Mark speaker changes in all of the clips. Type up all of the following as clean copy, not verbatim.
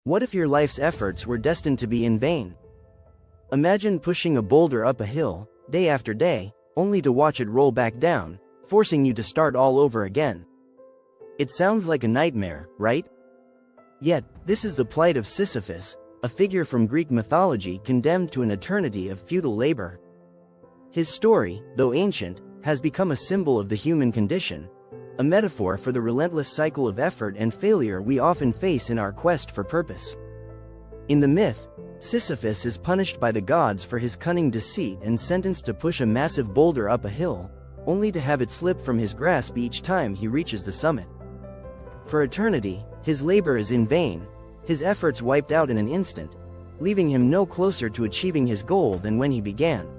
Speaker 1: What if your life's efforts were destined to be in vain? Imagine pushing a boulder up a hill, day after day, only to watch it roll back down, forcing you to start all over again. It sounds like a nightmare, right? Yet, this is the plight of Sisyphus, a figure from Greek mythology condemned to an eternity of futile labor. His story, though ancient, has become a symbol of the human condition, a metaphor for the relentless cycle of effort and failure we often face in our quest for purpose. In the myth, Sisyphus is punished by the gods for his cunning deceit and sentenced to push a massive boulder up a hill, only to have it slip from his grasp each time he reaches the summit. For eternity, his labor is in vain, his efforts wiped out in an instant, leaving him no closer to achieving his goal than when he began.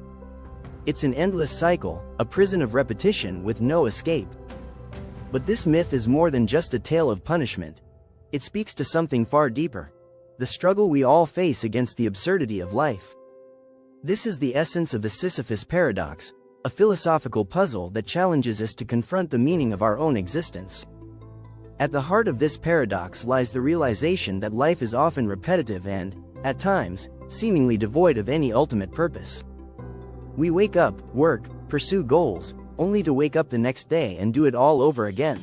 Speaker 1: It's an endless cycle, a prison of repetition with no escape. But this myth is more than just a tale of punishment. It speaks to something far deeper: the struggle we all face against the absurdity of life. This is the essence of the Sisyphus Paradox, a philosophical puzzle that challenges us to confront the meaning of our own existence. At the heart of this paradox lies the realization that life is often repetitive and, at times, seemingly devoid of any ultimate purpose. We wake up, work, pursue goals, only to wake up the next day and do it all over again.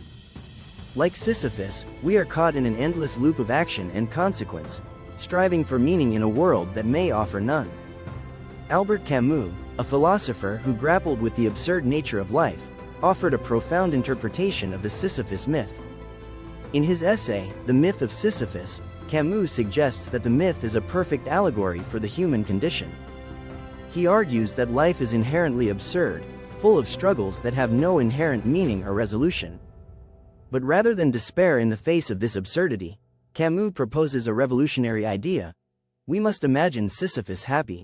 Speaker 1: Like Sisyphus, we are caught in an endless loop of action and consequence, striving for meaning in a world that may offer none. Albert Camus, a philosopher who grappled with the absurd nature of life, offered a profound interpretation of the Sisyphus myth. In his essay, The Myth of Sisyphus, Camus suggests that the myth is a perfect allegory for the human condition. He argues that life is inherently absurd, full of struggles that have no inherent meaning or resolution. But rather than despair in the face of this absurdity, Camus proposes a revolutionary idea: we must imagine Sisyphus happy.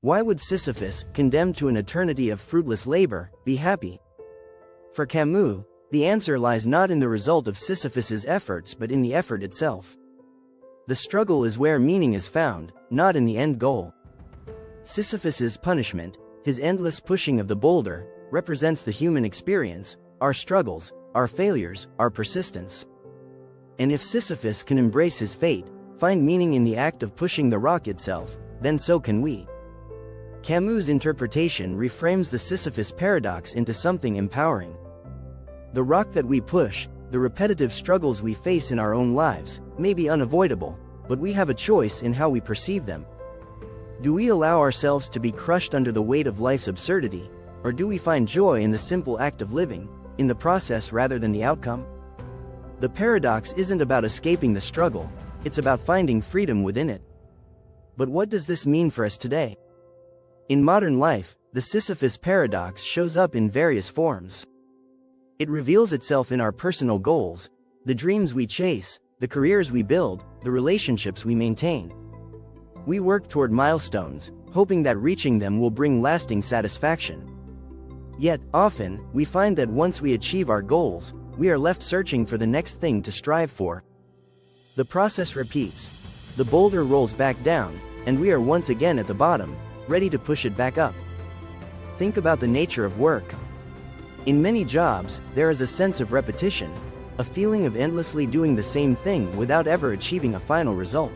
Speaker 1: Why would Sisyphus, condemned to an eternity of fruitless labor, be happy? For Camus, the answer lies not in the result of Sisyphus's efforts but in the effort itself. The struggle is where meaning is found, not in the end goal. Sisyphus's punishment, his endless pushing of the boulder, represents the human experience, our struggles, our failures, our persistence. And if Sisyphus can embrace his fate, find meaning in the act of pushing the rock itself, then so can we. Camus' interpretation reframes the Sisyphus paradox into something empowering. The rock that we push, the repetitive struggles we face in our own lives, may be unavoidable, but we have a choice in how we perceive them. Do we allow ourselves to be crushed under the weight of life's absurdity, or do we find joy in the simple act of living, in the process rather than the outcome? The paradox isn't about escaping the struggle, it's about finding freedom within it. But what does this mean for us today? In modern life, the Sisyphus paradox shows up in various forms. It reveals itself in our personal goals, the dreams we chase, the careers we build, the relationships we maintain. We work toward milestones, hoping that reaching them will bring lasting satisfaction. Yet, often, we find that once we achieve our goals, we are left searching for the next thing to strive for. The process repeats. The boulder rolls back down, and we are once again at the bottom, ready to push it back up. Think about the nature of work. In many jobs, there is a sense of repetition, a feeling of endlessly doing the same thing without ever achieving a final result.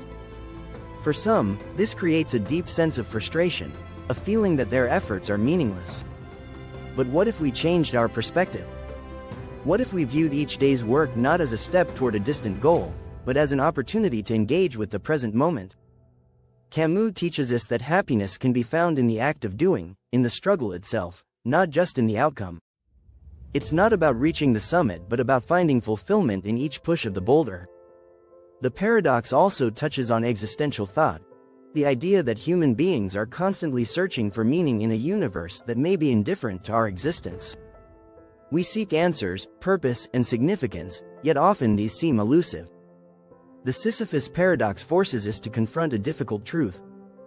Speaker 1: For some, this creates a deep sense of frustration, a feeling that their efforts are meaningless. But what if we changed our perspective? What if we viewed each day's work not as a step toward a distant goal, but as an opportunity to engage with the present moment? Camus teaches us that happiness can be found in the act of doing, in the struggle itself, not just in the outcome. It's not about reaching the summit but about finding fulfillment in each push of the boulder. The paradox also touches on existential thought, the idea that human beings are constantly searching for meaning in a universe that may be indifferent to our existence. We seek answers, purpose, and significance, yet often these seem elusive. The Sisyphus paradox forces us to confront a difficult truth.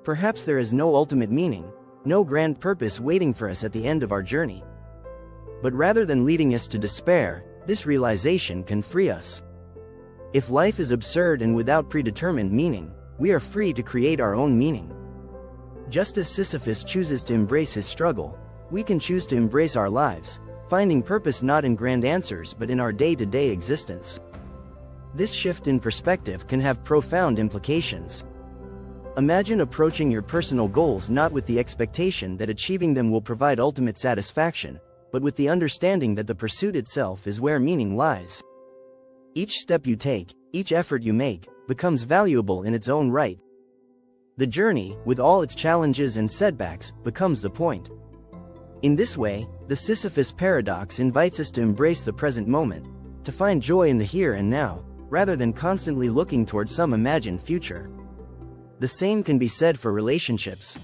Speaker 1: Perhaps there is no ultimate meaning, no grand purpose waiting for us at the end of our journey. But rather than leading us to despair, this realization can free us. If life is absurd and without predetermined meaning, we are free to create our own meaning. Just as Sisyphus chooses to embrace his struggle, we can choose to embrace our lives, finding purpose not in grand answers but in our day-to-day existence. This shift in perspective can have profound implications. Imagine approaching your personal goals not with the expectation that achieving them will provide ultimate satisfaction, but with the understanding that the pursuit itself is where meaning lies. Each step you take, each effort you make, becomes valuable in its own right. The journey, with all its challenges and setbacks, becomes the point. In this way, the Sisyphus Paradox invites us to embrace the present moment, to find joy in the here and now, rather than constantly looking towards some imagined future. The same can be said for relationships.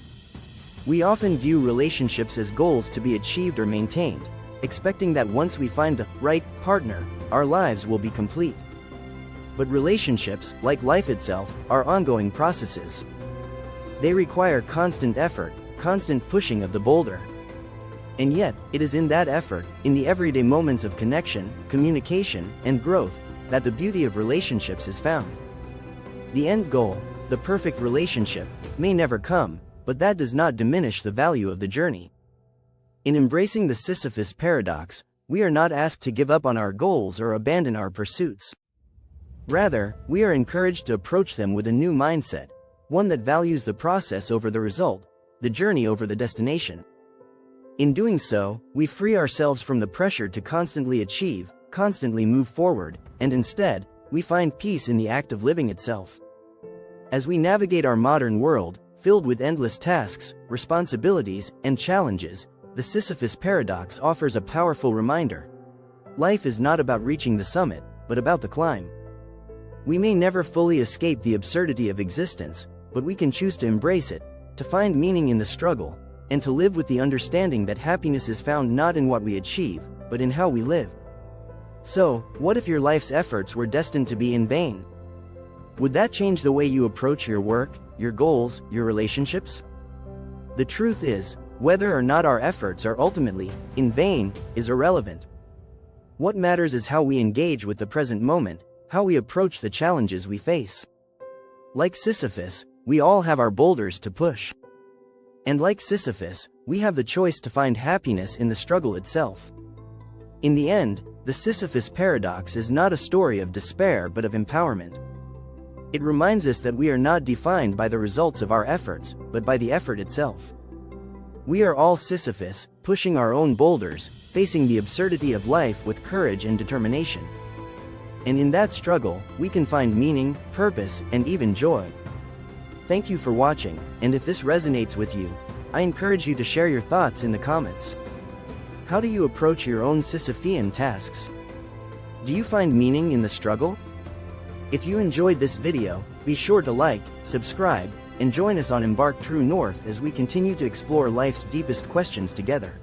Speaker 1: We often view relationships as goals to be achieved or maintained, expecting that once we find the right partner, our lives will be complete. But relationships, like life itself, are ongoing processes. They require constant effort, constant pushing of the boulder. And yet, it is in that effort, in the everyday moments of connection, communication, and growth, that the beauty of relationships is found. The end goal, the perfect relationship, may never come, but that does not diminish the value of the journey. In embracing the Sisyphus Paradox, we are not asked to give up on our goals or abandon our pursuits. Rather, we are encouraged to approach them with a new mindset, one that values the process over the result, the journey over the destination. In doing so, we free ourselves from the pressure to constantly achieve, constantly move forward, and instead, we find peace in the act of living itself. As we navigate our modern world, filled with endless tasks, responsibilities, and challenges, the Sisyphus Paradox offers a powerful reminder. Life is not about reaching the summit, but about the climb. We may never fully escape the absurdity of existence, but we can choose to embrace it, to find meaning in the struggle, and to live with the understanding that happiness is found not in what we achieve, but in how we live. So, what if your life's efforts were destined to be in vain? Would that change the way you approach your work, your goals, your relationships? The truth is, whether or not our efforts are ultimately in vain is irrelevant. What matters is how we engage with the present moment, how we approach the challenges we face. Like Sisyphus, we all have our boulders to push. And like Sisyphus, we have the choice to find happiness in the struggle itself. In the end, the Sisyphus Paradox is not a story of despair but of empowerment. It reminds us that we are not defined by the results of our efforts, but by the effort itself. We are all Sisyphus, pushing our own boulders, facing the absurdity of life with courage and determination. And in that struggle, we can find meaning, purpose, and even joy. Thank you for watching, and if this resonates with you, I encourage you to share your thoughts in the comments. How do you approach your own Sisyphean tasks? Do you find meaning in the struggle? If you enjoyed this video, be sure to like, subscribe, and join us on Embark True North as we continue to explore life's deepest questions together.